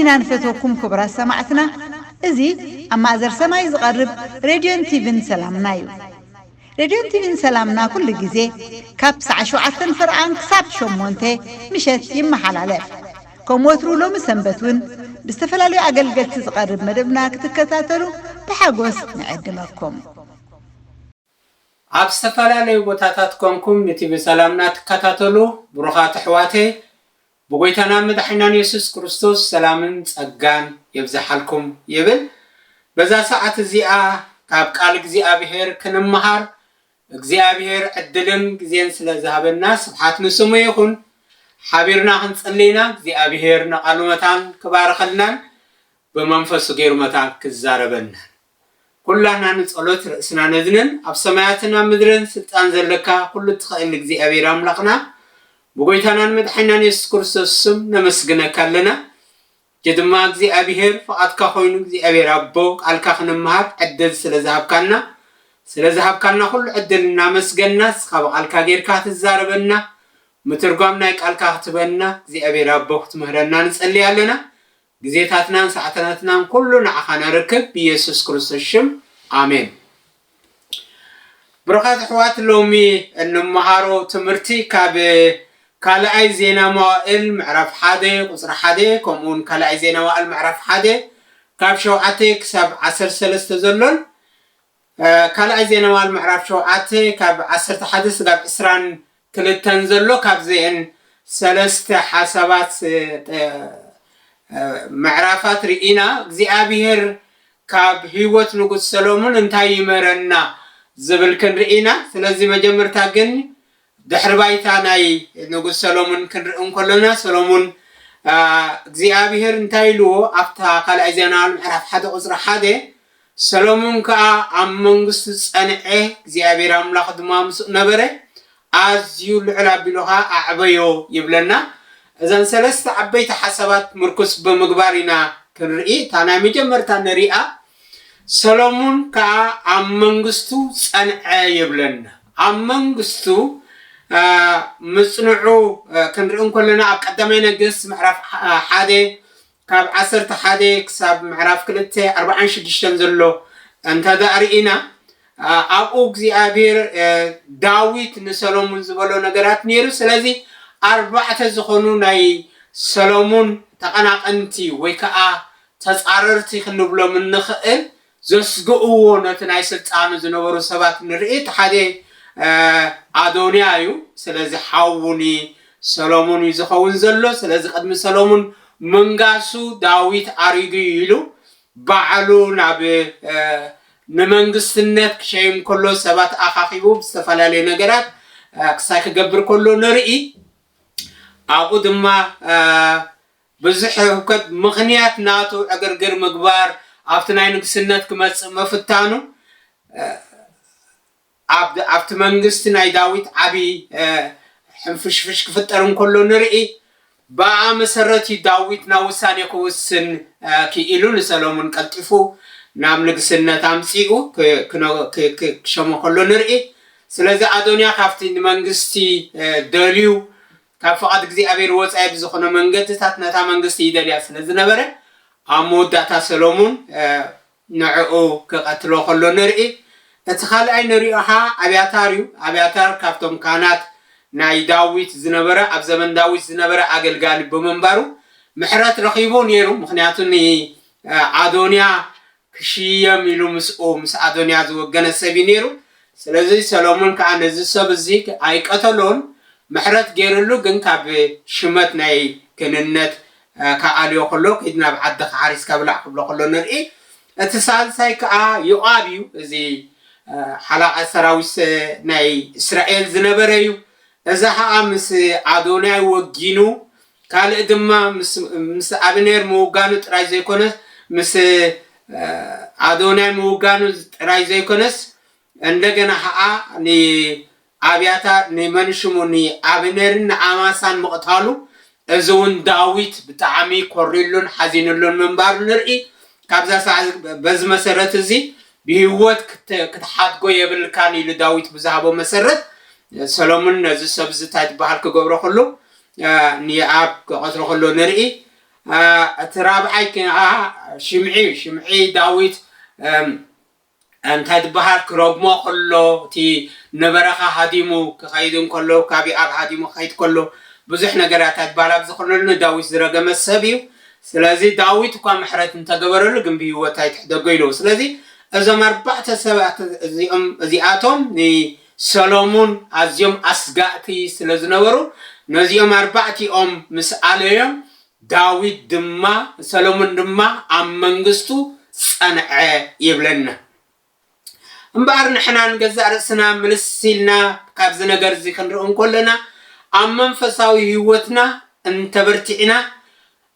أزينا نفتوكم كبرى سمعتنا إزي أما أزر سماي زغرب راديو تيفن سلامنا يو راديو تيفن سلامنا كل جزء كابس عشوعة فرعان كساب شمونته مشت يمحل علف كم وترو لهم سنبتون باستفلالي أقل تزغرب مدبنا كتكتاتلو بحاجوس نقدمكم ኣብ ዝተፈላለዩ ቦታታት ኮንኩም ነቲቪ ሰላምና ተከታተሉ ብሩኻት ኣሕዋተይ ብጎይታና መድሓኒና ኢየሱስ ክርስቶስ ሰላምን ጸጋን ይብዛሓልኩም ይብል በዛ ሰዓት እዚኣ ካብ ቃል እግዚአብሔር ክንመሃር እግዚአብሔር ዕድልን ግዜን ስለዝሃበና ስብሐት ንስሙ ይኹን ሓቢርና ክንጸልይና እግዚአብሔር ንቃሉመታን ክባርኸልናን በመንፈሱ ገይሩመታን ክዛረበና كلنا نصلوت رأسنا نذنن أب سماعتنا مدرن سلطان زلكا كل تخيل እግዚአብሔር አምላክنا بقيتنا مدحنا ኢየሱስ ክርስቶስ ስም ነመስግነካ ከለና ጀድማ እግዚአብሔር ፈቃድካ ኮይኑ እግዚአብሔር አቦ ቃልካ ክንመሃር ዕድል ስለዝሃብካና ሁሉ ዕድልና መስገና ስኻብ ቃልካ ጌርካ ትዛረበና ምትርጓም ናይ ቃልካ ክትበና እግዚአብሔር አቦ ክትምህረና ንጸልያለና ጊዜታትና ሰዓታትና ሁሉ ንዓኻና ረክብ ኢየሱስ ክርስቶስ ሽም አሜን ብሩኻት ኣሕዋት ሎሚ እንመሃሮ ትምህርቲ ካብ ካልኣይ ዜና መዋዕል ምዕራፍ 1 ቁጽሪ 1 ከምኡን ካልኣይ ዜና መዋዕል ምዕራፍ 1 ካብ 7 ክሳብ 13 ዘሎን ካልኣይ ዜና መዋዕል ምዕራፍ 7 ካብ 11 ክሳብ 22 ዘሎ ካብ ዜን ሰለስተ ሓሳባት معرفات رئينا እግዚአብሔር ካብ ህይወት ንጉስ ሰሎሞን እንታይ ይመረና ዝብል ክንርኢና ስለዚህ መጀመርታ ግን ድሕሪ ባይታ ናይ ንጉስ ሰሎሞን ክንርኢን ከለና ሰሎሞን እግዚአብሔር እንታይ ኢልዎ ኣፍታ ካልኣይ ዜና ምዕራፍ 1 ቁጽሪ 1 ሰሎሞን ከዓ ኣብ መንግስቱ ጸንዐ እግዚአብሔር አምላክ ድማ ምስ ነበረ ኣዝዩ ልዕል ኣቢሉኻ ኣዕበዮ ይብለና እዘን ሰለስተ ዓበይቲ ሓሳባት ምርኩስ በመግባሪና ክንርኢ ታና መጀመርታ ንሪኣ ሰሎሞን ከዓ ኣብ መንግስቱ ጸንዐ ይብለና ኣብ መንግስቱ ምጽንዑ ክንርኢ ከለና ኣብ ቀዳማይ ነገሥት ምዕራፍ 1 ካብ 11 ክሳብ ምዕራፍ 2 46 ዘሎ እንተዳሪኢና ኣብኡ እግዚአብሔር ዳዊት ንሰሎሞን ዝበሎ ነገራት ነይሩ ስለዚህ أربعة زخونو ناي سلومون تقناقنتي ويكا تصاررتي خنبلو من نخئل زسقوو نتناي سلطانو زنورو سبات نرئيت حدي أدونيايو سلازي حاوني سلومون يزخون زلو سلازي قدم سلومون منغاسو داويت أريدو يلو بعلو ناب نمنغسنت كشيم كلو سبات أخاخيبو بستفلالي نگرات كساك قبر كلو نرئي أبو دما بزح وكد مغنيات ناتو أجرجر مقبار أفتناين كسنات كمس مفتانو عبد منجستنا داويت عبي حنفش كفترن كله نرئي بقى مسرتي داويت ناوساني كوسن كي إلون سلومون كالتفو نعمل كسنات عمسيو كشمو كله نرئي سلازي أدونيا خافتين منجستي دليو ካብ فقط እግዚአብሔር ወጻይ ብዝኾነ መንገድታት ነታ መንግስቲ ይደልያ ስለዝነበረ ኣሞዳታ ሰሎሞን ንዕኡ ከቀትሎ ከሎ ንርኢ እቲ ካልኣይ ንሪኦሃ ኣብያታር ካብቶም ካህናት ናይ ዳዊት ዝነበረ ኣብ ዘመን ዳዊት ዝነበረ ኣገልጋሊ ብምንባሩ ምሕረት ረኺቡ ነይሩ ምክንያቱ ኣዶንያ ክሽየም ኢሉ ምስ ኣዶንያ ዝወገነ ሰብ ነይሩ ስለዚ ሰሎሞን ከዓ ነዚ ሰብ እዚ ኣይቀተሎን محرت جيرلو جن كاب شمت ناي كننت كأليو خلو كيدنا بعد خارس كابلا خلو نرئي اتصال ساي كا يؤابيو زي حلقة سراوس ناي إسرائيل زنبريو إذا مس أدوناي وجينو قال إدما مس أبنير موجانو تراي زي كونس مس أدوناي موجانو تراي زي كونس عندنا ني أبياتا نمنشموني أبنرن أماسان مقتالو أزون داويت بتعامي كوريلون حزينلون منبار نرئي كابزا ساعة بز مسرت زي بهوت كتحادقو يبل كان يلو داويت بزهابو مسرت سلومون نزو سبزتات بحالك قبرو خلو ني آب قطرو خلو نرئي ترابعي شمعي داويت أنت تبهر كربما كله تي نبرخا هاديمو كخيدون كله كابي أب هاديمو خيد كله بزحنا جرات تبالب زخرنا داويت زرقة مسبيو سلازي داويت وكان محرت انت قبرله جنبي وتايت دقيلو سلازي إذا مربعت سبعة زياتهم ني سلامون أزيم أسقاتي سلازنورو نزيم مربعتي مسألهم داويت دما سلامون دما عم منجستو صنع يبلنا امبار نحنا نجزع رأسنا من السيلنا قابزنا قرزي خنرؤون كلنا عم منفساوي هيوتنا انت برتعنا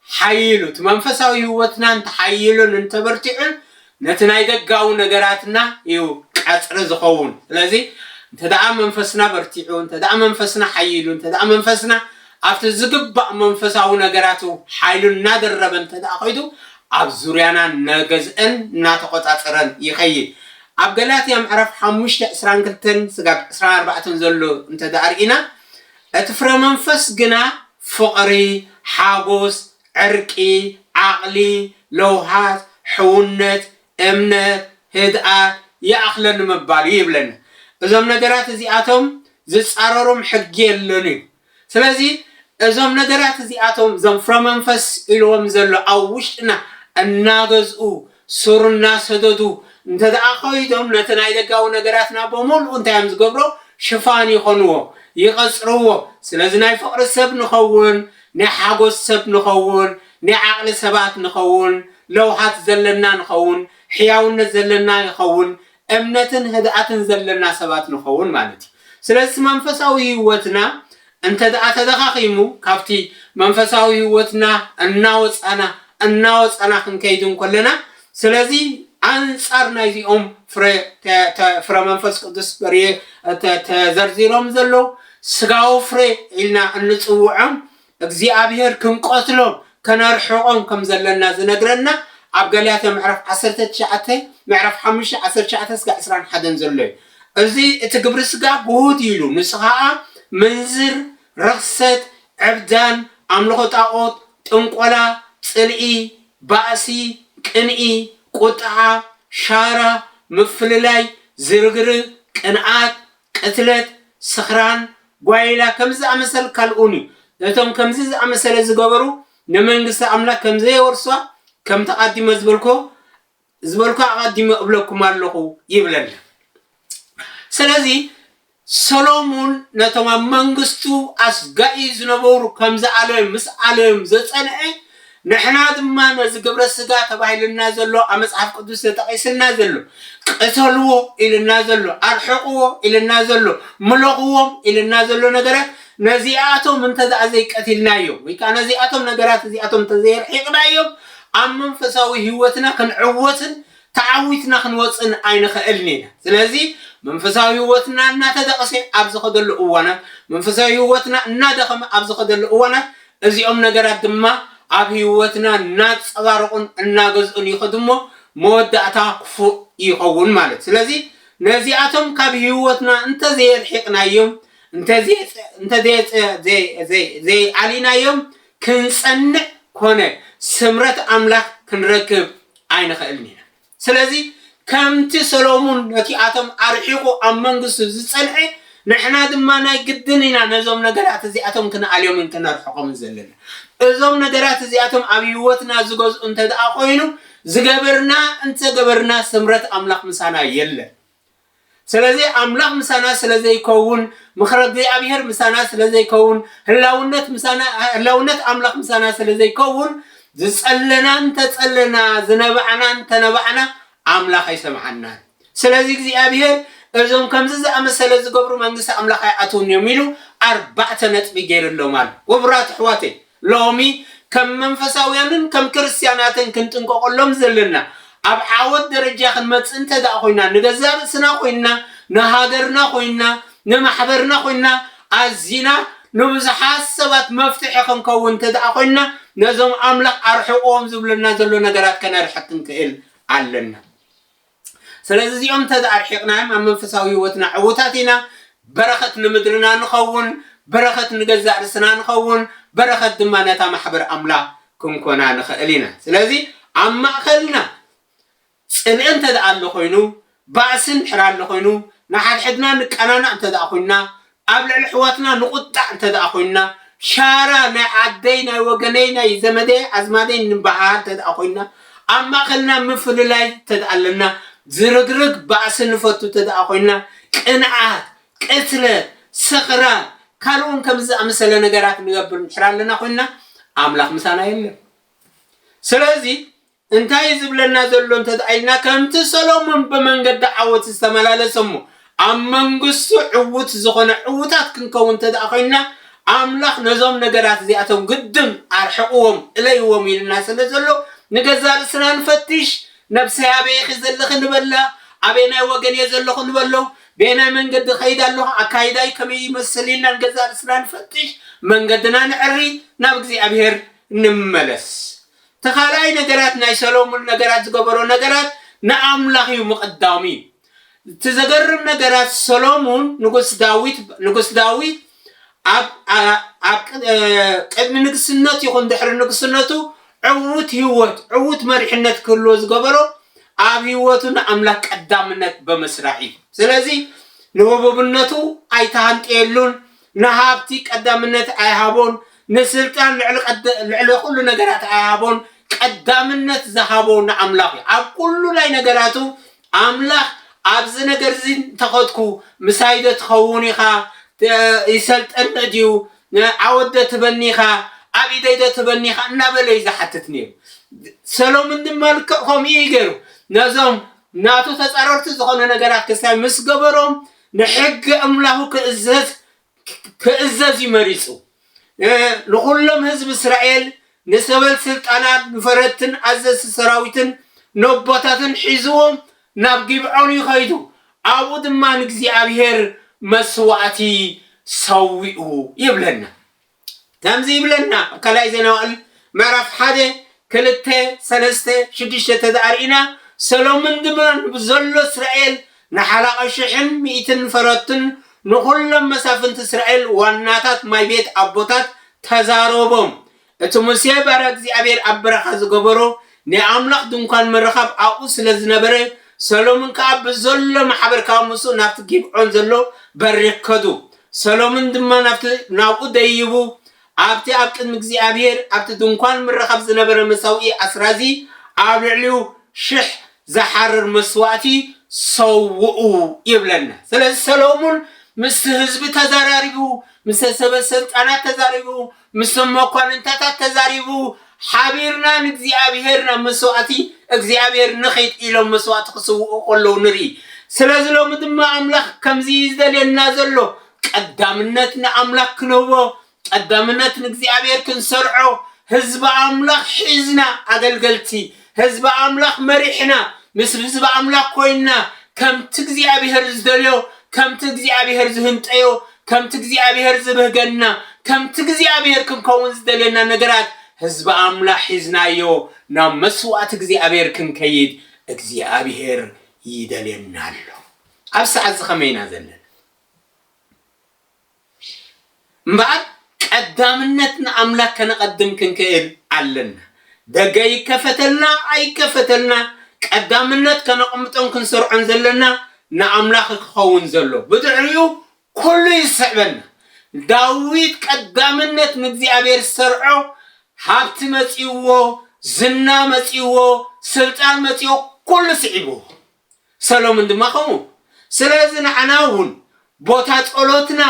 حيلو تمنفساوي هيوتنا انت حيلو انت برتعن نتنا يدقاو نقراتنا يو قصر زخون لذي انت دعا منفسنا برتعون انت دعا منفسنا حيلو انت دعا منفسنا عفت الزقباء منفساو نقراتو حيلو نادر رب انت دعا خيدو عبزوريانا نقزئن ناتقوت عطرن يخيل عبقلات يا معرف حموشت اسران كلتن سقاب اسران اربعتن زلو انت دارئنا اتفرى منفس قنا فقري حاقوس عرقي عقلي لوحات حونت امنت هدئات يأخلن مبالي يبلن ازم نقرات زياتهم زيسارورم حقي اللوني سلازي ازم نقرات زياتهم زنفرى منفس إلوهم زلو اووشتنا الناقزقو سورنا سددو انت دعاقويدهم نتناي دقاو نقراتنا بمولو انت يامز قبرو شفاني خنوه يقصروه سلازي ناي فقر السب نخون نحاقو السب نخون نعقل سبات نخون لوحات زلنا نخون حياون زلنا نخون امنتن هدأتن زلنا سبات نخون مالتي سلازي منفساوي هوتنا انت دعا تدخاقيمو كافتي منفساوي هوتنا الناوز انا خنكيدون كلنا سلازي أنصارنا يزيهم فرا منفس قدس بريه تزرزيرهم زلو سقاو فري إلنا النصوعهم اجزيابير كم قتلهم كنرحقهم كم زلنا زنقرنا عبقاليات معرف 10 شعته معرف 10 شعته سقا 10 حدن زلو ازي تقبر سقا بهود يلو نسخاء منزر رخصت عبدان عملقو طاقوت تنقولا صلئي بأسي كنئي قطعة شارة مفللاي زرقر قنعات قتلت سخران قويلة كمزة أمثل كالأوني لتهم كمزة أمثل زقبرو نمنقس أملاك كمزة ورسوا كم تقدم زبلكو أقدم أبلكم اللهو يبلل سلازي سلامون نتما منقستو أسقائي زنبورو كمزة عليهم مسألهم زتنعي نحنا دما نزقبر السقا تباهي للنازلو أمسعف قدس تقيسلنا زلو قتلوه إلى النازلو أرحقوه إلى النازلو ملغوهم إلى النازلو نقرات نزيئاتهم من تدع زي قتلنا يوم ويكا نزيئاتهم نقرات نزيئاتهم تزير حقنا يوم أمم فساوي هوتنا كنعوتن تعويتنا خنوصن أين خألنينا سلازي من فساوي هوتنا ناتدقسي أبز خدل أوانا من فساوي هوتنا نادخم أبز خدل أوانا ازي نقرات دما عب هيوتنا نات صغارقون الناقزون يخدمو مودعتا كفو يخون مالت سلازي نزيعتهم كاب هيوتنا انت زي الحقنا يوم انت زي علينا يوم كنصنع كونه سمرت أملاك كنركب عين خيلنا سلازي كمتي سلومون نتيعتهم أرحيقو أمانقص زيصنعي نحنا دمانا قدنينا نزوم نقرات زياتهم كنا اليوم كنا رحقهم زلنا ازوم نقرات زياتهم عبيوتنا زغوز انت دعا قوينو زغبرنا انت غبرنا سمرت أملاك مسانا يلا سلازي أملاك مسانا سلازي يكون مخرج دي أبيهر مسانا سلازي يكون هلاونت أملاك مسانا سلازي يكون زسألنا انت تسألنا زنبعنا انت نبعنا أملاك يسمعنا سلازي زي أبيهر ازوم كمزز أمسال زغبرو منجس أملاك يأتون يميلو 4 نتب غير اللومال وبرات حواتي لومي كم منفساويانن كم كريستياناتن كنتن قولهم زلنا اب عود درجه خنمت انت دا خوينا نغزاب سنا خوينا نهاجرنا خوينا نمحبرنا خوينا ازينا نبزحات سبات مفتح خنكون تدا خوينا نزم املاك ارحقوم زبلنا زلو نغرات كنا رحتن كيل علنا سلازي يوم تدا ارحقنا من منفساوي وتنا عوتاتنا بركه نمدرنا نخون بركه نغزا رسنا نخون بركه دمانتا محبر املاك ክንኮና ንኽእል ኢና ስለዚ ኣብ ማእኸልና ፅንዕ እንተደኣ ኣሎ ኮይኑ ባእስን ድሕር ኣሎ ኮይኑ ንሓድሕድና ንቀናናዕ እንተደኣ ኮይንና ኣብ ልዕሊ ኣሕዋትና ንቁጣዕ እንተደኣ ኮይንና ሻራ ናይ ዓደይ ናይ ወገነይ ናይ ዘመደይ ኣዝማደይ ንበሃል እንተደኣ ኮይንና ኣብ ማእኸልና ምፍልላይ እንተደኣ ኣለና ዝርግርግ ባእሲ ንፈቱ እንተደኣ ኮይንና ቅንዓት ቅትለት ስኽራን ካልኡን ከምዚ ዝኣመሰለ ነገራት ንገብር እንድሕር ኣለና ኮይንና ኣምላኽ ምሳና የለን ስለዚ እንታይ ዝብለና ዘሎ እንተደኣ ኢልና ከምቲ ሰሎሞን ብመንገዲ ዓወት ዝተመላለሰ እሞ ኣብ መንግስቱ ዕውት ዝኾነ ዕውታት ክንከውን እንተደኣ ኮይንና ኣምላኽ ነዞም ነገራት እዚኣቶም ግድም ኣርሕቕዎም እለይዎም ኢልና ስለ ዘሎ ንገዛ ርእስና ንፈትሽ ነብሰይ ኣበይ ኺ ዘለኺ ንበላ ኣበይ ናይ ወገን እየ ዘለኹ ንበሎ በናይ መንገዲ ኸይድ ኣለኹ ኣካይዳይ ከመይ ይመስል ኢልና ንገዛ ርእስና ንፈትሽ መንገድና ንዕሪ ናብ እግዚኣብሔር ንመለስ ተኻልኣይ ነገራት ናይ ሰሎሞን ነገራት ዝገበሮ ነገራት ንኣምላኽ እዩ ምቕዳሚ ትዘገርም ነገራት ሰሎሞን ንጉስ ዳዊት ኣብ ቅድሚ ንግስነት ይኹን ድሕሪ ንግስነቱ ዕውት ህይወት ዕውት መሪሕነት ክህልዎ ዝገበሮ ኣብ ህይወቱ ንኣምላኽ ቀዳምነት በመስራሕ እዩ ስለዚ ንህቡብነቱ ኣይተሃንጥየሉን ንሃብቲ ቀዳምነት ኣይሃቦን ንስልጣን ልዕሊ ኩሉ ነገራት ኣይሃቦን ቀዳምነት ዝሃቦ ንኣምላኽ እዩ ኣብ ኩሉ ናይ ነገራቱ ኣምላኽ ኣብዚ ነገር እዚ ተኸድኩ ምሳይደ ትኸውን ኢኻ ይሰልጠን ድዩ ዓወደ ትበኒኻ ኣብ ኢደይደ ትበኒኻ እናበለ እዩ ዝሓትት ነይሩ ሰሎሞን ድማ ልክዕ ከምኡ ይገይሩ ነዞም ናቱ ተፃረርቲ ዝኾነ ነገራት ክሳይ ምስ ገበሮም ንሕጊ ኣምላኹ ክእዘዝ ይመሪፁ ንኩሎም ህዝቢ እስራኤል ንሰበል ስልጣናት ንፈረትን ኣዘዝቲ ሰራዊትን ነቦታትን ሒዝዎም ናብ ጊብዖን ይኸይዱ ኣብኡ ድማ ንእግዚኣብሔር መስዋዕቲ ሰዊኡ ይብለና ከምዚ ይብለና ካልኣይ ዜና መዋዕል ምዕራፍ 1 2 3 6 ተዛሪእና ሰሎሞን ድማ ብዘሎ እስራኤል ንሓላቐ 100 ፈረትን ንኩሎም መሳፍንቲ እስራኤል ዋናታት ማይ ቤት ኣቦታት ተዛረቦም እቲ ሙሴ ባሪያ እግዚኣብሔር ኣብ በረኻ ዝገበሮ ናይ ኣምላኽ ድንኳን ምርኻብ ኣብኡ ስለ ዝነበረ ሰሎሞን ከዓ ብዘሎ ማሕበር ካብ ሙሱ ናብቲ ጊብዖን ዘሎ በሪከዱ ሰሎሞን ድማ ናብኡ ደይቡ ኣብቲ ኣብ ቅድሚ እግዚኣብሔር ኣብቲ ድንኳን ምርኻብ ዝነበረ መሳውኢ ኣስራዚ ኣብ ልዕሊኡ 1000 ዝሓርር መስዋዕቲ ሰውኡ ይብለና ስለዚ ሰሎሞን ምስ ህዝቢ ተዘራሪቡ ምስ ሰበ ስልጣናት ተዛሪቡ ምስ መኳንንታታት ተዛሪቡ ሓቢርና ንእግዚኣብሔርና መስዋዕቲ እግዚኣብሔር ንኸይድ ኢሎም መስዋዕቲ ክስውኡ ከለዉ ንርኢ ስለዚ ሎሚ ድማ ኣምላኽ ከምዚ ዝደልየና ዘሎ ቀዳምነት ንኣምላኽ ክንህቦ ቀዳምነት ንእግዚኣብሔር ክንሰርዖ ህዝቢ ኣምላኽ ሒዝና ኣገልገልቲ ህዝቢ ኣምላኽ መሪሕና ምስ ህዝቢ ኣምላኽ ኮይንና ከምቲ እግዚኣብሔር ዝደልዮ ከምቲ እግዚኣብሔር ዝህንጠዮ ከምቲ እግዚኣብሔር ዝብህገና ከምቲ እግዚኣብሔር ክንከውን ዝደልየና ነገራት ህዝቢ ኣምላኽ ሒዝናዮ ናብ መስዋዕቲ እግዚኣብሔር ክንከይድ እግዚአብሔር ይደልየና ኣሎ ኣብ ሰዓት ዝኸመይና ዘለና እምበኣር ቀዳምነት ንኣምላኽ ከነቐድም ክንክእል ኣለና ደገ ይከፈተልና ኣይከፈተልና ቀዳምነት ከነቐምጦን ክንሰርዖን ዘለና ንኣምላኽ ክኸውን ዘሎ ብድሕሪኡ ኩሉ ይስዕበና ዳዊት ቀዳምነት ንእግዚኣብሔር ዝሰርዖ ሃብቲ መፂዎ ዝና መፂዎ ስልጣን መፂዎ ኩሉ ስዒብዎ ሰሎሞን ድማ ከምኡ ስለዚ ንዓና እውን ቦታ ጸሎትና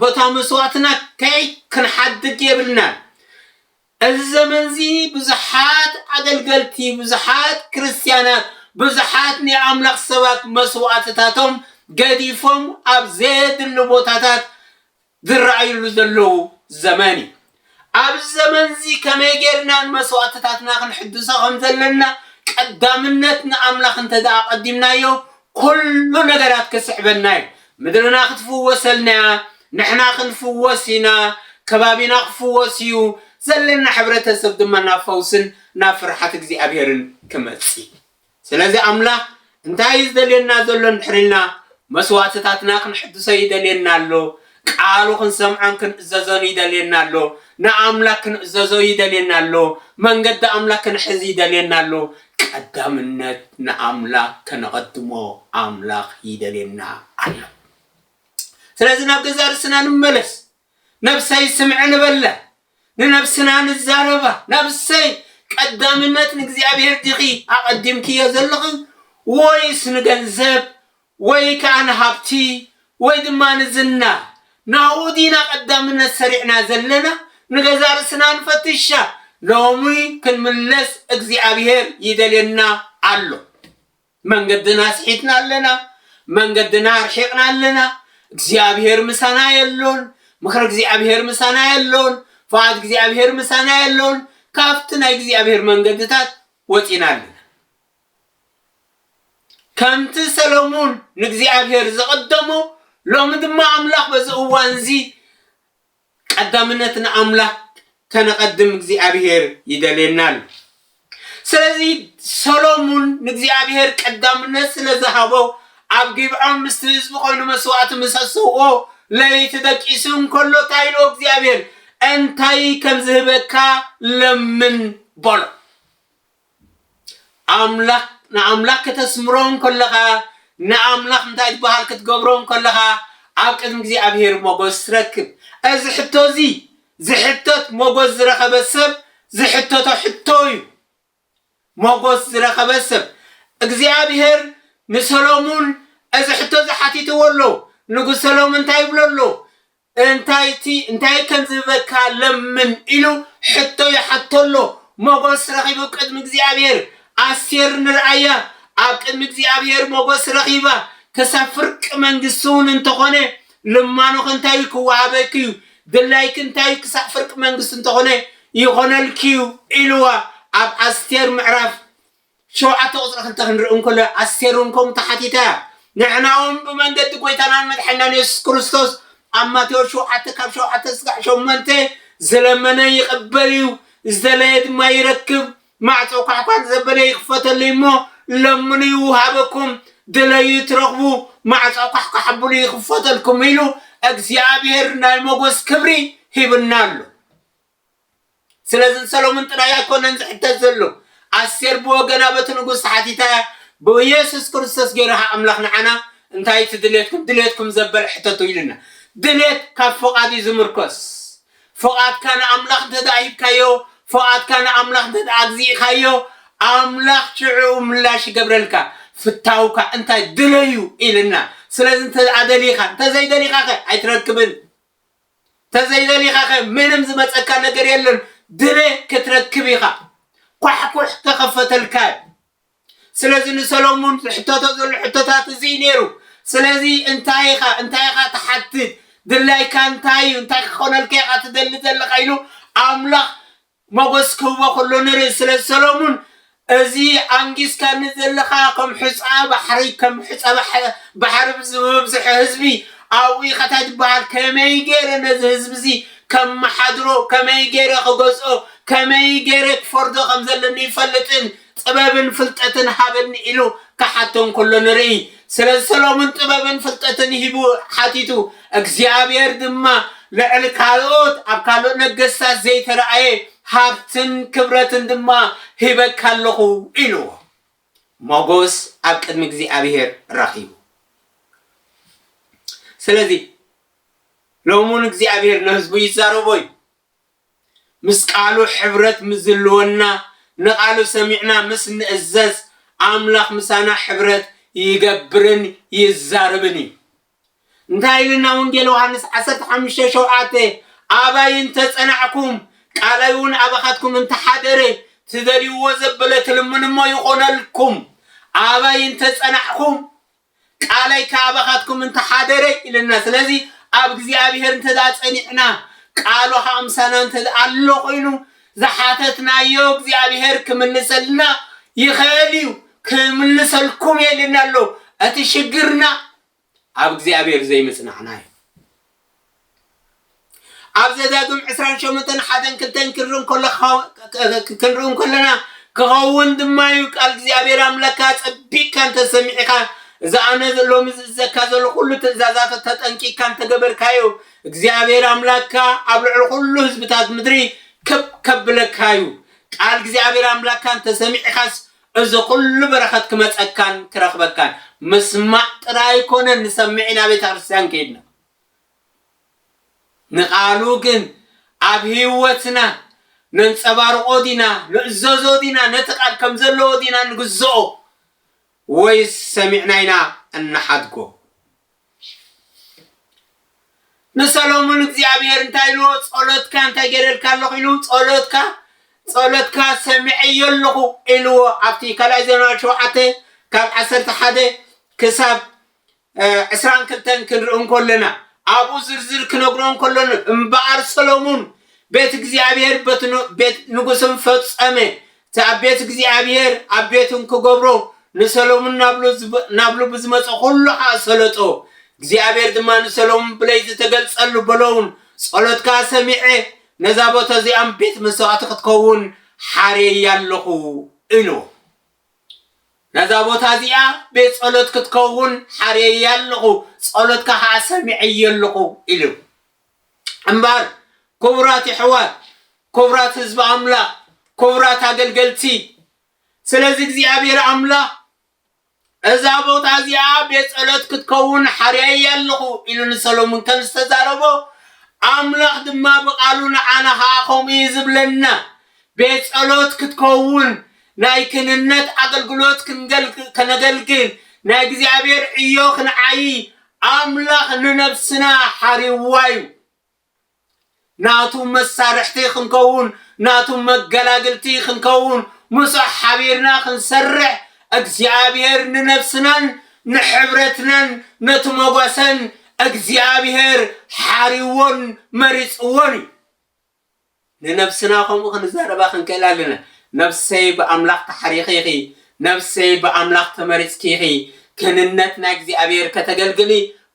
ቦታ መስዋዕትና ከይ ክንሓድግ የብልና እዚ ዘመን እዚ ብዙሓት ኣገልገልቲ ብዙሓት ክርስቲያናት ብዙሓት ናይ ኣምላኽ ሰባት መስዋዕትታቶም ገዲፎም ኣብ ዘየድሊ ቦታታት ዝረኣዩሉ ዘለው ዘመን እዩ ኣብ ዘመን እዚ ከመይ ጌርና መስዋዕትታትና ክንሕድሶ ከም ዘለና ቀዳምነት ንኣምላኽ እንተደኣ ቀዲምናዮ ኩሉ ነገራት ክስዕበና እዩ ምድርና ክትፍወሰልና ንሕና ክንፍወስ ኢና ከባቢና ክፍወስ እዩ ዘለና ሕብረተሰብ ድማ ናብ ፈውስን ናብ ፍርሓት እግዚኣብሔርን ክመጽእ ስለዚ ኣምላኽ እንታይ ዝደልየና ዘሎ ንሕሪልና መስዋዕትታትና ክንሕድሶ ይደልየና ኣሎ ቃሉ ክንሰምዖን ክንእዘዞን ይደልየና ኣሎ ንኣምላክ ክንእዘዞ ይደልየና ኣሎ መንገዲ ኣምላክ ክንሕዝ ይደልየና ኣሎ ቀዳምነት ንኣምላክ ከነቐድሞ ኣምላክ ይደልየና ኣሎ ስለዚ ናብ ገዛ ርስና ንመለስ ነብሰይ ስምዕ ንበለ ንነብስና ንዛረባ ነብሰይ ቀዳምነት ንእግዚአብሔር ዲኺ ኣቐዲምክዮ ዘለኹ ወይስ ንገንዘብ ወይ ከዓ ንሃብቲ ወይ ድማ ንዝና ናውዲና ቀዳምነት ሰሪዕና ዘለና ንገዛ ርስና ንፈትሻ ሎሚ ክንምለስ እግዚአብሔር ይደልየና ኣሎ መንገድና ስሒትና ኣለና መንገድና ርሒቅና ኣለና እግዚአብሔር ምሳና የሎን ምክር እግዚአብሔር ምሳና የሎን ፈቃድ እግዚአብሔር ምሳና የሎን ካፍት ናይ እግዚአብሔር መንገድታት ወፂና ኣለና ከምቲ ሰሎሞን ንእግዚአብሔር ዝቀደሞ ሎሚ ድማ ኣምላኽ በዚ እዋን እዚ ቀዳምነት ንኣምላኽ ከነቀድም እግዚአብሔር ይደልየና ኣሎ ስለዚ ሰሎሞን ንእግዚአብሔር ቀዳምነት ስለዝሃቦ ኣብ ጊብዖን ምስቲ ህዝቢ ኮይኑ መስዋዕቲ ምሰስዎ ለይቲ ደቂሱ እንከሎ ታይሎ እግዚአብሔር እንታይ ከም ዝህበካ ለምን በሎ ኣምላኽ ንኣምላኽ ከተስምሮን ከለኻ ንኣምላኽ እንታይ ትበሃል ክትገብሮን ከለኻ ኣብ ቅድሚ እግዚአብሔር ሞገስ ትረክብ እዚ ሕቶ እዚ ዝሕተት ሞገስ ዝረኸበ ሰብ ዝሕተቶ ሕቶ እዩ ሞገስ ዝረኸበ ሰብ እግዚአብሔር ንሰሎሞን እዚ ሕቶ ዝሓቲትዎ ኣሎ ንጉስ ሰሎሞን እንታይ ይብሎ ኣሎ እንታይ ከም ዝህበካ ለምን ኢሉ ሕቶ ይሓተሎ ሞገስ ረኺቡ ቅድሚ እግዚአብሔር ኣስቴር ንርአያ ኣብ ቅድሚ እግዚአብሔር ሞገስ ረኺባ ክሳብ ፍርቂ መንግስቲ እውን እንተኾነ ልማኖክ እንታይ ክወሃበክዩ ድላይክ እንታይ ክሳብ ፍርቂ መንግስቲ እንተኾነ ይኾነልክዩ ኢልዋ ኣብ ኣስቴር ምዕራፍ 7 ቁፅሪ 2 ክንርኢ እንከሎ ኣስቴር እንከም ተሓቲታ ንሕናውን ብመንገዲ ጎይታናን መድሓኒናን ኢየሱስ ክርስቶስ ኣብ ማቴዎስ 7:7-8 ዝለመነ ይቕበል እዩ ዝደለየ ድማ ይረክብ ማዕፆ ኳዕኳን ዘበለ ይኽፈተሉ እሞ ለምኑ ይውሃበኩም ድለዩ ትረኽቡ ማዕፆ ኳዕኳ ብሉ ይኽፈተልኩም ኢሉ እግዚአብሔር ናይ ሞገስ ክብሪ ሂብና ኣሎ ስለዚ ሰሎሞን ጥራይ ኣይኮነን ዝሕተት ዘሎ ኣስቴር ብወገና በቲ ንጉስ ተሓቲታ ብኢየሱስ ክርስቶስ ገይርሃ ኣምላኽ ንዓና እንታይ ድሌትኩም ዘበለ ሕተቱ ኢልና ድሌት ካብ ፈቃድ ዝምርኮስ ፈቃድካ ንኣምላኽ ተዳሂብካዮ ፈቃድካ ንኣምላኽ ተዳግዚእካዮ ኣምላኽ ሽዑ ምላሽ ይገብረልካ ፍታውካ እንታይ ድለዩ ኢልና ስለዚ ተደሊኻ ተዘይደሊኻ ኣይትረክብን ተዘይደሊኻ ምንም ዝመፀካ ነገር የለን ድለ ክትረክብ ኢኻ ኳሕኩሕ ተኸፈተልካ ስለዚ ንሰሎሞን ሕቶቶ ዘሎ ሕቶታት እዚ ነይሩ ስለዚ እንታይ ኢኻ ተሓትት ድላይካ እንታይ ክኾነልካ ኢኻ ትደሊ ዘለኻ ኢሉ ኣምላኽ ሞገስ ክህቦ ከሎ ንርኢ ስለዚ ሰሎሞን እዚ ኣንጊስካ ንዘለኻ ከም ሕፃ ባሕሪ ከም ሕፃ ባሕሪ ብዝብዝሕ ህዝቢ ኣብኡ ኢኻ እንታይ ትበሃል ከመይ ገይረ ነዚ ህዝቢ እዚ ከም መሓድሮ ከመይ ገይረ ክገዝኦ ከመይ ገይረ ክፈርዶ ከም ዘለኒ ይፈልጥን ጥበብን ፍልጠትን ሃበኒ ኢሉ ክሓቶን ከሎ ንርኢ ስለዚ ሰሎሞን ጥበብን ፍልጠትን ሂቡ ሓቲቱ እግዚአብሔር ድማ ልዕሊ ካልኦት ኣብ ካልኦት ነገስታት ዘይተረኣየ ሃብትን ክብረትን ድማ ሂበካ ኣለኹ ኢልዎ ሞገስ ኣብ ቅድሚ እግዚአብሔር ረኺቡ ስለዚ ሎሙን እግዚአብሔር ንህዝቡ ይዛረቦ እዩ ምስ ቃሉ ሕብረት ምዝልወና ንቃሉ ሰሚዕና ምስ ንእዘዝ ኣምላኽ ምሳና ሕብረት ይገብርን ይዛረብን እዩ እንታይ ኢልና ወንጌል ዮሐንስ 15:7 ኣባይን ተጸናዕኩም ቃላዩን ኣባኻትኩም እንተሓደረ ትደልይዎ ዘበለ ትልምንሞ ይኾነልኩም ኣባይን ተጸናዕኩም ቃላይ ከኣባኻትኩም እንተሓደረ ኢልና ስለዚ ኣብ እግዚአብሔር እንተዳ ጸኒዕና ቃሉ ሃምሳና እንተዳ ኣሎ ኮይኑ ዝሓተትናዮ እግዚአብሔር ክምልሰልና ይኽእል እዩ ክምልሰልኩም የልና ኣሎ እቲ ሽግርና ኣብ እግዚአብሔር ዘይምጽናዕና እዩ ኣብ ዘዳግም 28:1-2 ክንርኡን ከለና ክኸውን ድማ እዩ ቃል እግዚአብሔር ኣምላክካ ፀቢቅካ እንተሰሚዕካ እዛ ኣነ ሎሚ ዝእዘካ ዘሎ ኩሉ ትእዛዛት ተጠንቂቅካ እንተገበርካዮ እግዚአብሔር አምላካ አብልዕ ሁሉ ህዝብታት ምድሪ ከብለካዩ ቃል እግዚአብሔር አምላካ ተሰሚዕካስ እዚ ኩሉ በረኸት ክመፀካን ክረኽበካን መስማዕ ጥራይ ኮነ ንሰሚዕና ቤተ ክርስቲያን ከይድና ንቃሉ ግን ኣብ ህይወትና ነንፀባርቆ ዲና ንእዘዞ ዲና ነቲ ቃል ከም ዘለዎ ዲና ንግዝኦ ወይስ ሰሚዕና ኢና እናሓድጎ ንሰሎሞን እግዚአብሔር እንታይ ኢልዎ ጸሎትካ እንታይ ገይረልካ ኣለኹ ኢሉ ጸሎትካ ሰሚዐዮ ኣለኹ ኢልዎ ኣብቲ ካልኣይ ዜና 7 ካብ 11 ክሳብ 22 ክንርኢ እንከለና ኣብኡ ዝርዝር ክነግሮ እንከለና እምበኣር ሰሎሞን ቤት እግዚአብሔር ቤት ንጉስን ፈጸመ ኣብ ቤት እግዚአብሔር ኣብ ቤቱን ክገብሮ ንሰሎሞን ናብሉ ብዝመፀ ኩሉ ሰለጦ እግዚአብሔር ድማ ንሰሎሞን ብለይ ዝተገልጸሉ በለውን ጸሎትካ ሰሚዐ ነዛ ቦታ እዚኣም ቤት መስዋዕቲ ክትከውን ሓርየ ኣለኹ ኢሉ ነዛ ቦታ እዚኣ ቤት ጸሎት ክትከውን ሓርየ ኣለኹ ጸሎትካ ከዓ ሰሚዐየ ኣለኹ ኢሉ እምበር ክቡራት ይሕዋት ክቡራት ህዝቢ ኣምላኽ ክቡራት ኣገልገልቲ ስለዚ እግዚአብሔር ኣምላኽ እዛ ቦታ እዚኣ ቤት ጸሎት ክትከውን ሓርየ ኣለኹ ኢሉ ንሰሎሞን ከም ዝተዛረቦ ኣምላኽ ድማ ብቃሉ ንዓና ከዓ ከምኡ ዝብለና ቤት ጸሎት ክትከውን ናይ ክህንነት ኣገልግሎት ከነገልግል ናይ እግዚአብሔር ዕዮ ክንዓይ ኣምላኽ ንነብስና ሓሪዋዩ ናቱ መሳርሕቲ ክንከውን ናቱ መገላገልቲ ክንከውን ምስኡ ሓቢርና ክንሰርሕ እግዚአብሔር ንነብስናን ንሕብረትናን ነትመጓሰን እግዚአብሔር ሓሪዎን መሪፅዎን ንነብስና ከምኡ ክንዛረባ ክንክእል ኣለና ነብሰይ ብኣምላኽ ተሓሪኺ ኢኺ ነብሰይ ብኣምላኽ ተመሪፅኪ ኢኺ ክህንነት ናይ እግዚአብሔር ከተገልግሊ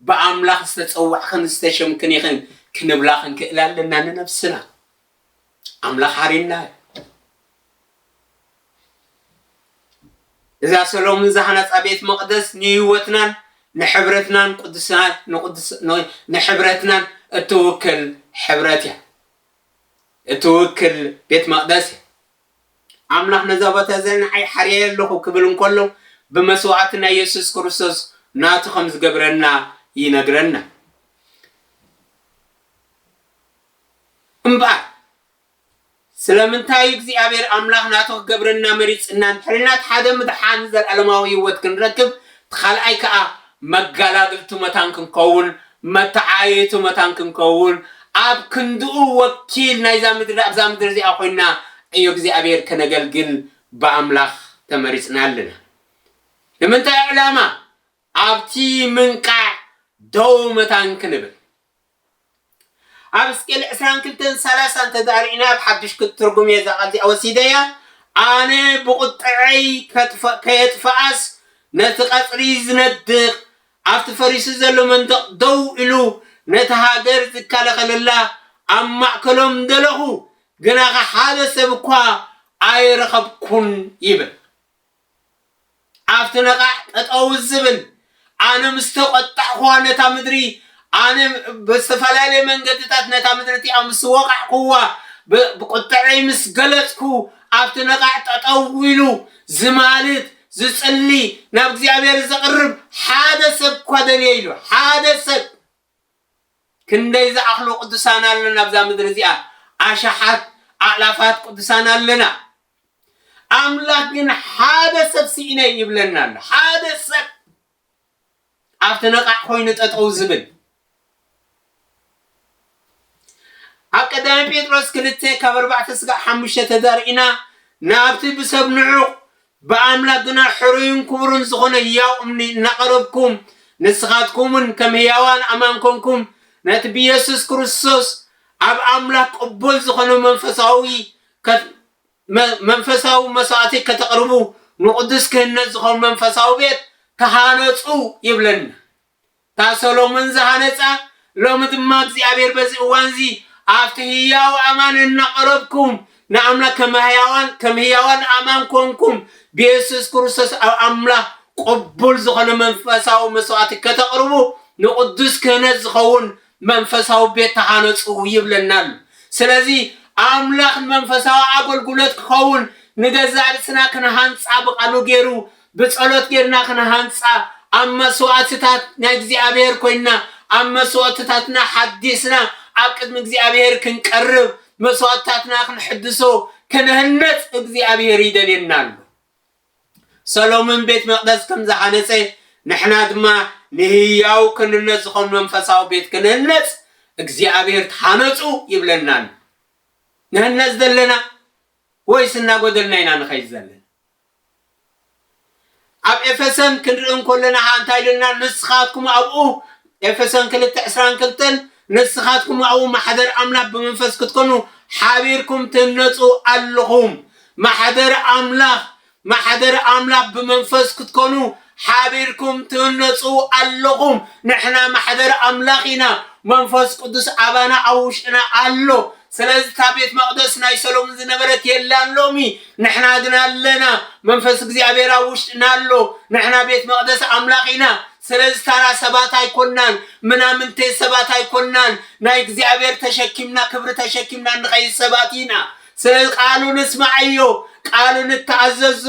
ብኣምላኽ ዝተፀዋዕኽን ዝተሸምክን ኢኽን ክንብላ ክንክእል ኣለና ንነብስና ኣምላኽ ሓሪና እዛ ሰሎሞን ዝሃነፃ ቤት መቅደስ ንህይወትናን ንሕብረትናን ቅዱሳን ንሕብረትናን እትውክል ሕብረት እያ እትውክል ቤት መቅደስ እያ ኣምላኽ ነዛ ቦታ ዘንዓይ ሓርየ ኣለኹ ክብል እንከሎ ብመስዋዕቲ ናይ ኢየሱስ ክርስቶስ ናቱ ከም ዝገብረና ይነግረና እምበር ስለምንታይ እግዚአብሔር ኣምላኽ ናቱ ክገብረና መሪፅና ንሕርናት ሓደ ምድሓን ዘለኣለማዊ ህይወት ክንረክብ ካልኣይ ከዓ መጋላገልቱ መታን ክንከውን መተዓየቱ መታን ክንከውን ኣብ ክንድኡ ወኪል ናይዛ ምድሪ ኣብዛ ምድሪ እዚኣ ኮይና እዩ እግዚአብሔር ከነገልግል ብኣምላኽ ተመሪፅና ኣለና ንምንታይ ዕላማ ኣብቲ ምንቃዕ ደው መታን ክንብል ኣብ ስቅል 22:30 ተዛሪእና ብሓድሽ ክትርጉም እየ ዛቐልቲ ወሲደያ ኣነ ብቁጥዐይ ከየጥፍኣስ ነቲ ቀፅሪ ዝነድቕ ኣብቲ ፈሪሱ ዘሎ መንደቕ ደው ኢሉ ነቲ ሃገር ዝከላኸለላ ኣብ ማእከሎም ደለኹ ግና ሓደ ሰብ እኳ ኣይረኸብኩን ይብል ኣብቲ ነቓዕ ጠጠው ዝብል ኣነ ምስተቆጣዕኳ ነታ ምድሪ ኣነ ብዝተፈላለየ መንገድታት ነታ ምድሪ እቲኣ ምስ ወቃዕኩዋ ብቁጥዐይ ምስ ገለፅኩ ኣብቲ ነቓዕ ጠጠው ኢሉ ዝማልት ዝፅሊ ናብ እግዚአብሔር ዘቕርብ ሓደ ሰብ እኳ ደልየ ኢሉ ሓደ ሰብ ክንደይ ዝኣኽሉ ቅዱሳን ኣለና ኣብዛ ምድሪ እዚኣ ኣሽሓት ኣዕላፋት ቅዱሳን ኣለና ኣምላኽ ግን ሓደ ሰብ ሲኢነ ይብለና ኣሎ ሓደ ሰብ ኣብቲ ነቓዕ ኮይኑ ጠጠው ዝብል ኣብ ቀዳማይ ጴጥሮስ 2:4-5 ተዛሪእና ናብቲ ብሰብ ንዑቕ ብኣምላኽ ግና ሕሩይን ክቡርን ዝኾነ ህያው እምኒ እናቐረብኩም ንስኻትኩምን ከም ህያዋን ኣማን ኮንኩም ነቲ ብኢየሱስ ክርስቶስ ኣብ ኣምላኽ ቅቡል ዝኾነ መንፈሳዊ መስዋዕቲ ከተቕርቡ ንቅዱስ ክህነት ዝኾነ መንፈሳዊ ቤት ተሃነፁ ይብለና ታ ሰሎሞን ዝሃነፃ ሎሚ ድማ እግዚአብሔር በዚ እዋን እዚ ኣብቲ ህያው ኣማን እናቐረብኩም ንኣምላኽ ከም ህያዋን ኣማን ኮንኩም ብኢየሱስ ክርስቶስ ኣብ ኣምላኽ ቅቡል ዝኾነ መንፈሳዊ መስዋዕቲ ከተቕርቡ ንቅዱስ ክህነት ዝኸውን መንፈሳዊ ቤት ተሃነጹ ይብለናል ስለዚህ አምላኽ መንፈሳዊ አገልግሎት ከውን ንገዛርስና ከነሃንጻ በቃሉ ገሩ በጸሎት ገርና ከነሃንጻ አመስዋዕትታት ንእግዚአብሔር ኮይና አመስዋዕትታትና ሐዲስና አቅድም እግዚአብሔር ክንቀርብ መስዋዕትታትና ክንሕድሶ ከነህነት እግዚአብሔር ይደልናል ሰሎሞን ቤት መቅደስ ከም ዝሓነጸ ንሕና ድማ ንህያው ክንነት ዝኾን መንፈሳዊ ቤት ክንነት እግዚአብሔር ተሃነጹ ይብለናል ንህነት ዘለና ወይስ እናጎደልና ኢና ንኸይድ ዘለና ኣብ ኤፌሶን ክንርእን ኮለና እንታይ ኢልና ንስኻትኩም ኣብኡ ኤፌሶን 2:22 ንስኻትኩም ኣብኡ ማሕደር ኣምላኽ ብመንፈስ ክትኮኑ ሓቢርኩም ትነጹ ኣለኹም ማሕደር ኣምላኽ ብመንፈስ ክትኮኑ ሓቢርኩም ትነጹ ኣለኹም ንሕና ማሕደር ኣምላኽ ኢና መንፈስ ቅዱስ ኣባና ኣብ ውሽጥና ኣሎ ስለዚህ ታቤት መቅደስ ናይ ሰሎሞን ዝነበረት የላሎሚ ንሕና ግን ኣለና መንፈስ እግዚአብሔር ኣብ ውሽጥና ኣሎ ንሕና ቤት መቅደስ ኣምላኽ ኢና ስለዚህ ታራ ሰባት ኣይኮናን ምናምንቴ ሰባት ኣይኮናን ናይ እግዚአብሔር ተሸኪምና ክብሪ ተሸኪምና ንኸይ ሰባት ኢና ስለዚህ ቃሉ ንስማዕዮ ቃሉ ንተኣዘዞ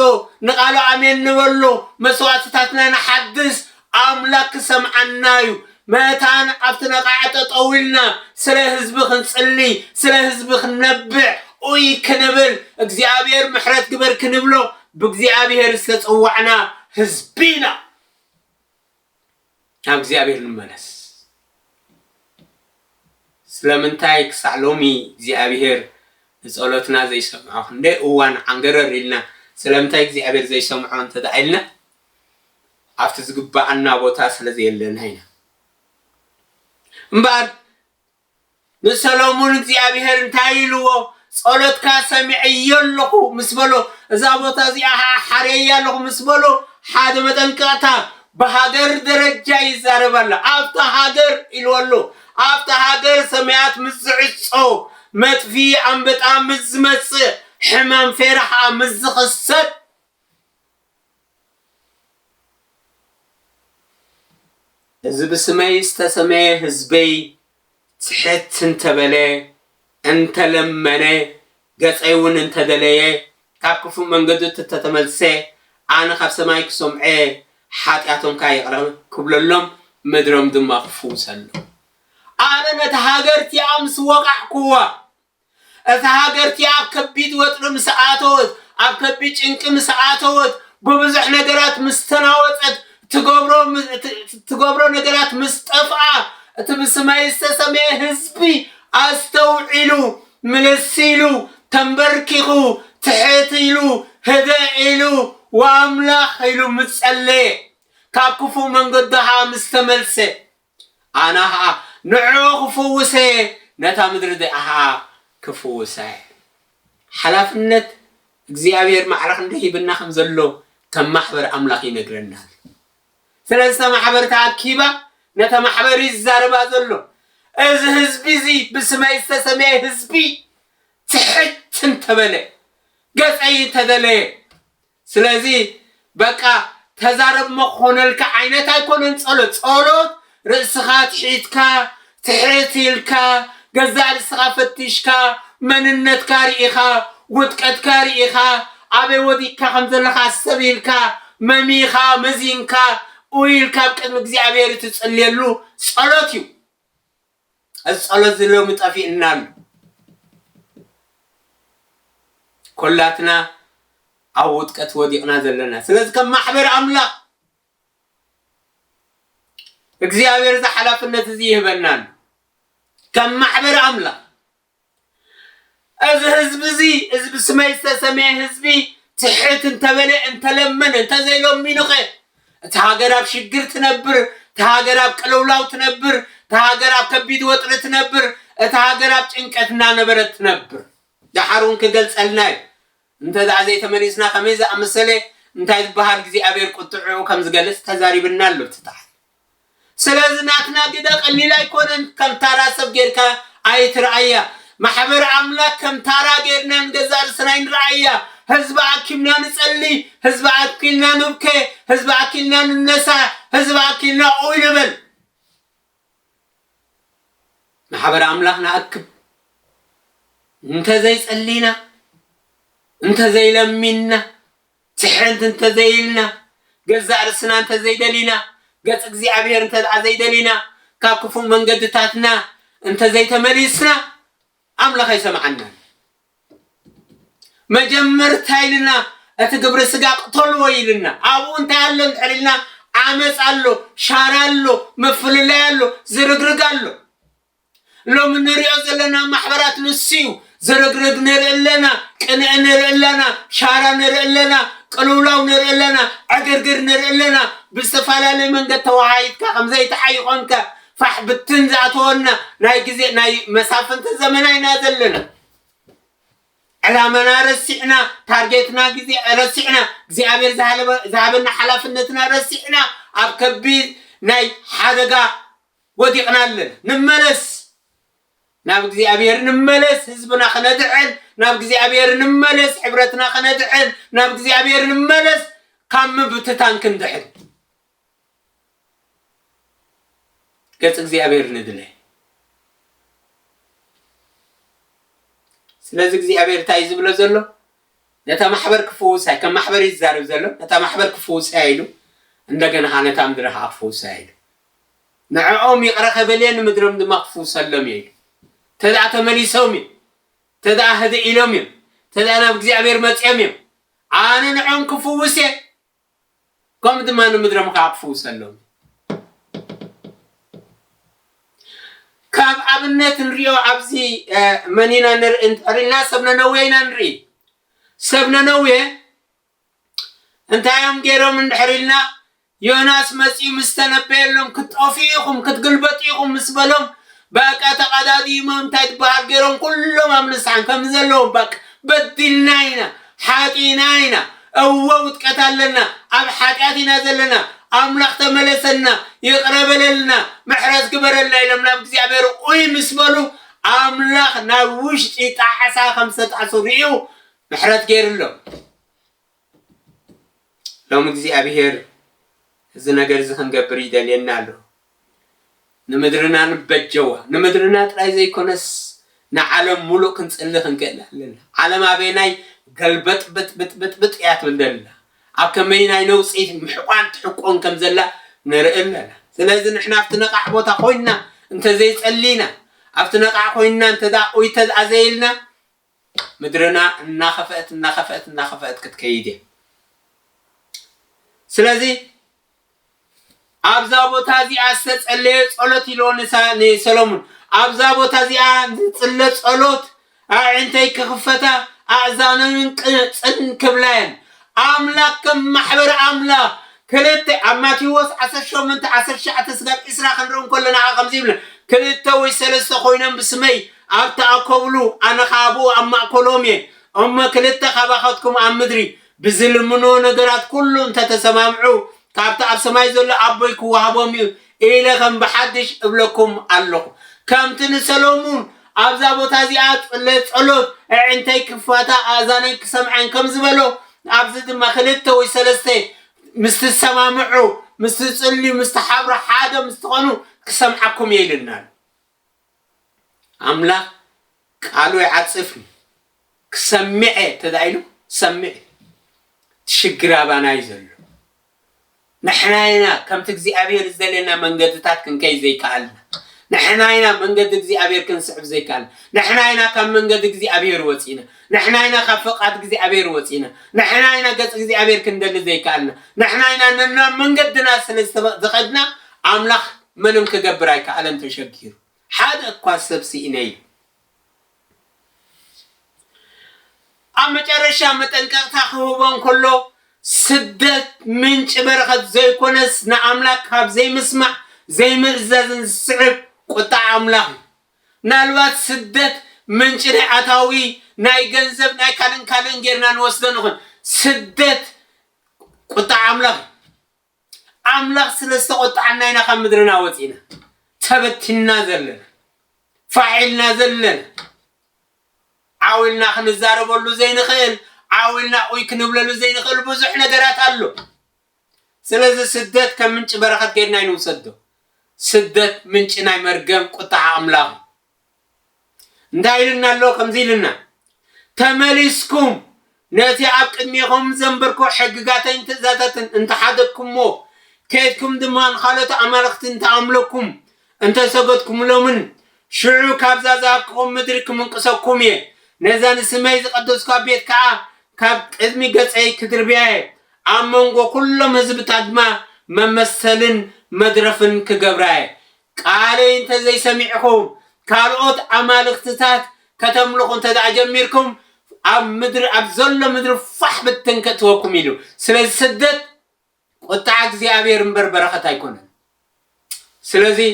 ንቃሉ ኣሜን ንበሎ መስዋዕትታትና ንሓድስ ኣምላኽ ክሰምዓናዩ መታን ኣብትና ቃዓተ ጠውልና ስለ ህዝብ ክንጽሊ ስለ ህዝብ ክንነብዕ ኦይ ክንብል እግዚአብሔር ምሕረት ግበር ክንብሎ በእግዚአብሔር ዝተጸዋዕና ህዝቢና ኣብ እግዚአብሔር ንመለስ ስለምንታይ ክሳዕሎሚ እግዚአብሔር ጸሎትና ዘይሰምዖ እንደ እዋን አንገረር ኢልና ስለምንታይ እግዚአብሔር ዘይሰምዖ እንተዳኢልና ኣብቲ ዝግባአና ቦታ ስለዘየለና ኢና እምበር ንሰሎሞን እግዚአብሔር እንታይ ኢልዎ ጸሎትካ ሰሚዕየለኹ ምስ በሎ እዛ ቦታ እዚኣ ሓርየያለኹ ምስ በሎ ሓደ መጠንቀቕታ በሃገር ደረጃ ይዛረባላ ኣብታ ሃገር ኢልወሎ ኣብታ ሃገር ሰማያት ምዝዕጾ መጥፊ አንበጣ ምዝመጽእ ሕማም ፈራሓ ምዝኽሰት ህዝብ ስመይ ዝተሰመየ ህዝበይ ትሕት እንተበለ እንተለመነ ገጸይውን እንተደለየ ካብ ክፉ መንገዱ ተተመልሰ ኣነ ካብ ሰማይ ክሰምዐ ሓጢኣቶም ካይቕረብ ክብለሎም ምድሮም ድማ ክፍውሰሉ ኣነ ነቲ ሃገርቲ ኣምስ ወቃዕኩዋ እታ ሃገርቲ ኣብ ከቢድ ወጥሪ ምስኣተወት ኣብ ከቢድ ጭንቂ ምስኣተወት በብዙሕ ነገራት ምስተናወፀት تقبرو نقرات مصطفى تبسماي استسمي حزبي استوعلو ملسيلو تنبركيخو تحيتيلو هدائلو واملاخيلو متصلي كاكفو من قدها مستملسي انا ها نعو خفوسي نتا مدردي اها كفوسي حلافنت እግዚአብሔር ማዕረኽ እንደሂብና ከምዘሎ ተማሕበር አምላኽ ይነግረናል ስለዚህ ተማሕበር ታኪባ ነተማሕበር ይዛረባ ዘሎ እዚ ህዝቢ እዚ ብስማይ ዝተሰመየ ህዝቢ ትሕትን ተበለ ገጸይ ተደለ ስለዚህ በቃ ተዛረብ መኾነልካ ዓይነት አይኮነን ጸሎት ርእስኻ ትሒትካ ትሕቲልካ ገዛእ ርእስኻ ፈቲሽካ መንነትካ ርኢኻ ውድቀትካ ርኢኻ ኣበይ ወዲቅካ ከምዘለኻ ሰቢልካ መሚኻ መዚንካ ኡይልካ ቅድሚ እግዚአብሔር ትጸልየሉ ጸሎት እዩ الصلاة زلوا متفقين كلاتنا عود كتودينا زلنا سلز كم محبر أملا እግዚአብሔር ዘሐላፍነት እዚህ ይበናል كم محبر أملا از ህዝብ ስመይ ተሰመየ ህዝቢ ትሕት እንተበለ እንተለመነ እንተዘይሎም ሚንኸ ተሃገራብ ሽግር ትነብር ተሃገራብ ቀለውላው ትነብር ተሃገራብ ከቢድ ወጥር ትነብር ተሃገራብ ጭንቀትና ነበረት ትነብር ዳሐሩን ከገልጸልናይ እንተ ዳዘ የተመሪስና ከመይዛ አመሰለ እንታይ ባህር እግዚአብሔር ቁጥዑ ከም ዝገልጽ ተዛሪብናል ልትታል ስለዚህ ናትና ግዳ ቀሊላ ይኮነን ከም ታራሰብ ጌርካ አይትራያ محبر أملاك كم تارا غيرنا نجزار سنين رعيا حزب أكلنا نصلي حزب أكلنا نبكي حزب أكلنا ننسى حزب أكلنا أولبل محبر أملاخنا أكب انت زي صلينا انت زي لمنا تحنت انت زي لنا جزاء رسنا انت زي دلينا قص እግዚአብሔር انت زي دلينا كاكفو منقدتاتنا انت زي تمليسنا أملاخ يسمعنا مجمر تايلنا اتقبر سقاق طلو يلنا ابو انت علن حلنا عامس قالو شارالو مفللالو زرغرغالو لو من نريو زلنا محبرات نسيو زرغرغ نرلنا قنع نرلنا شارا نرلنا قلولاو نرلنا اغرغر نرلنا بستفالالي منقد توحايدك خمزي تحيقونك فحبتن زعتونا ناي غزي ناي مسافنت زمناينا زلنا علامنا رسعنا تارجتنا غزي رسعنا እግዚአብሔር ذهبنا حلافنتنا رسعنا ابكبي ناي حدغا وديقنالن نملس ناب እግዚአብሔር نملس حزبنا خندعل ناب እግዚአብሔር نملس حبرتنا خندعل ناب እግዚአብሔር نملس كم بتتان كندحل قص እግዚአብሔር ندله ስለዚህ እግዚአብሔር ታይዝ ብሎ ዘሎ ነታ ማህበር ክፉሳይ ከማህበር ይዛረብ ዘሎ ነታ ማህበር ክፉሳይ አይሉ እንደገና ሀነታ ምድረሃ ክፉሳይ አይሉ نعوم يقرأ بلين مدرم دماغ سلمي تدع تمليسومي تدع هذا إلومي تدع أنا بجزء عبير متأمي أنا نعوم كفوسة قام دمان مدرم كعفو سلمي كاب أبنة نريو عبزي منينا نرينا سبنا نوينا نري سبنا نوي أنت يوم جيرو من حرينا يوناس مسي مستنبيلهم كتقفيهم كتقلبطيهم مسبلهم باقا تقادادي ممتايت بحال غيرهم كلهم امنسعن كمزلهم باك بدلناينا حاطيناينا اووت قتالنا اب حاطياتنا زلنا املاخ تملسنا يقرب لنا محرز كبرنا لنا بእግዚአብሔር اوي مسبلو املاخ ناوش يطحسا 15 ريو محرز غيرلو لوم እግዚአብሔር إذا نجار زخن جبري دليلنا له نمدرنا نبجوا نمدرنا ترى زي كونس نعلم ملوك نسأله نقله لنا علم أبيناي قلبت بت بت بت بت يات من دلنا أكميناي نوصي محقان تحقون كم زلا نرقلنا سلازم إحنا أفتنقع بوتا خوينا أنت زي تقلينا أفتنقع خوينا أنت دا ويتد عزيلنا مدرنا نخفت كتكيدي سلازم أبزابو تازي أسد اللي صلت يلون سلمون أبزابو تازي أسد صلت أنتي كخفتا أعزانن كبلان أملاك محبر أملاك كلت أماتي وس عسر شو من تعسر شعة تسقط إسراء خنرون كلنا عقم زيبنا كلت ويسلس خوينا بسمي أبتا أقولو أنا خابو أما كولومي أما كلت خباختكم أم مدري بزلمنو نقرات كله أنت تسمعوا كابتا أبسماي زول أبويك وهابومي إلى كم بحدش أبلكم الله كم تنسلمون أبزابو تازيات اللي تقولوا أنتي كفاتا أذانك سمعن كم زبلو أبزد ما خلته ويسلسته مستسمعوا مستسلي مستحبر حاجة مستغنوا كسمعكم يلنا عملا قالوا يعصفني كسمعي تدعيلو سمعي تشجرا بانا يزلو نحناينا كم تجزي أبير زلنا من قد تاتكن كي زي كالنا نحناينا من قد تجزي أبير كنسحب زي كالنا نحناينا كم من قد تجزي أبير وسينا نحناينا خفقات تجزي أبير وسينا نحناينا قد تجزي أبير كندل زي كالنا نحناينا من قد ناس زخدنا أملاخ منهم كجبراي كألم تشكير حدا قاسب سيناي أما جرشة متنكر تاخوبان كله سدت من برخت زي كونس نعملك هاب زي مسمع زي مزاز السعب قطع أملاك نالوات سدت من عتاوي ناي جنزب ناي كالن جيرنا نوصلنهم سدت قطع أملاك سلسة قطع ناينا خمدرنا وزينا تبتنا زلنا فاعلنا زلنا عاولنا خنزارب ولو زي نخيل عاولنا ويكنبللو زي نخل بزح نغرات አሉ ስለዚህ ስደት ከምንጭ በረከት ገርናይ ነው ሰደው ስደት ምንጭ ናይ መርገም ቁጣ አምላክ انتايلنا اللو خمزيلنا تملسكم ناتي عبقدميكم زنبركو حققاتين تزاتتن انت حدكم مو كيدكم دمان خالت عمالختن تعملكم انت سقطكم لومن شعو كابزازاكم مدركم انقصكم نزان سماي زقدس كابيت كعا كاب ادمي قصعي كدربياي عمونغو كل مزب تادما ممثلن مدرفن كقبراي قالي انت زي سميعكم كالوت عمالختتات كتملقون تدع جميركم اب مدر اب زل مدر فح بتنكتوكم يلو سلازي سدت قطع እግዚአብሔር بربرخت አይኮነን ስለዚህ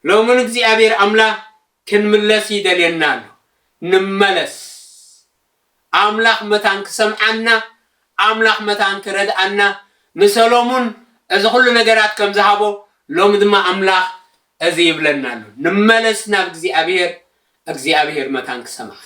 ለምን እግዚአብሔር አምላክ ክንምለስ ይደልየናል ንመለስ አምላክ መታንክ ሰምዓና አምላክ መታንክ ረድአና ንሰሎሙን እዚ ሁሉ ነገራት ከም ዝሃቦ ሎም ድማ አምላክ እዚ ይብለናል ንመለስና እግዚአብሔር መታንክ ሰምዓ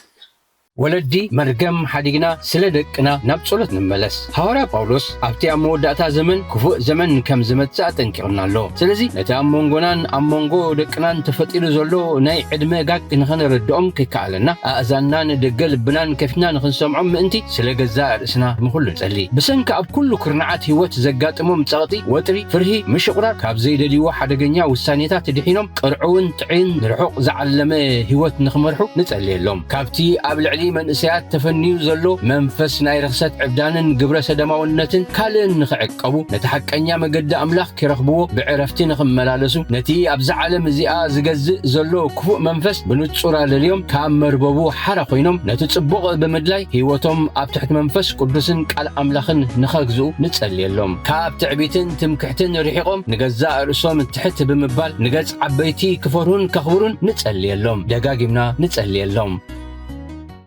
ولدي مرقم حديقنا سلدقنا نبصلت نملس حوارا باولوس ابتي اموداتا زمن كفو زمن كم زمتسا تنكرنا له سلازي نتا امونغونان امونغو دقنان تفطيرو زلو ناي عدمه غاق نخن ردوم كيكالنا اذانان دقل بنان كفنا نخن سمعهم انتي سلغزا رسنا مخل نصلي بسنك اب كل كرنعات هيوت زغاطمو مصقطي وطري فرهي مشقرا كاب زيدديو حدغنيا وسانيتا تدحينم قرعون تعين رحق زعلمه هيوت نخمرحو نصليلهم كابتي ابلعلي من اسيات تفنيو زلو منفس ناي رخصت عبدانن قبره سدماونتن كالن نخعقبو نتحقنيا مقد املاح كيرخبو بعرفتي نخملالسو نتي ابز عالم زيا زغزء زلو كفو منفس بنصورا لليوم كامرببو حرا خوينم نتصبق بمدلاي هيوتهم اب تحت منفس قدسن قال املاخن نخغزو نصليلهم كاب تعبيتن تمكحتن ريحقهم نغزا رسوم تحت بمبال نغص عبيتي كفرون كخبرون نصليلهم دغاغيمنا نصليلهم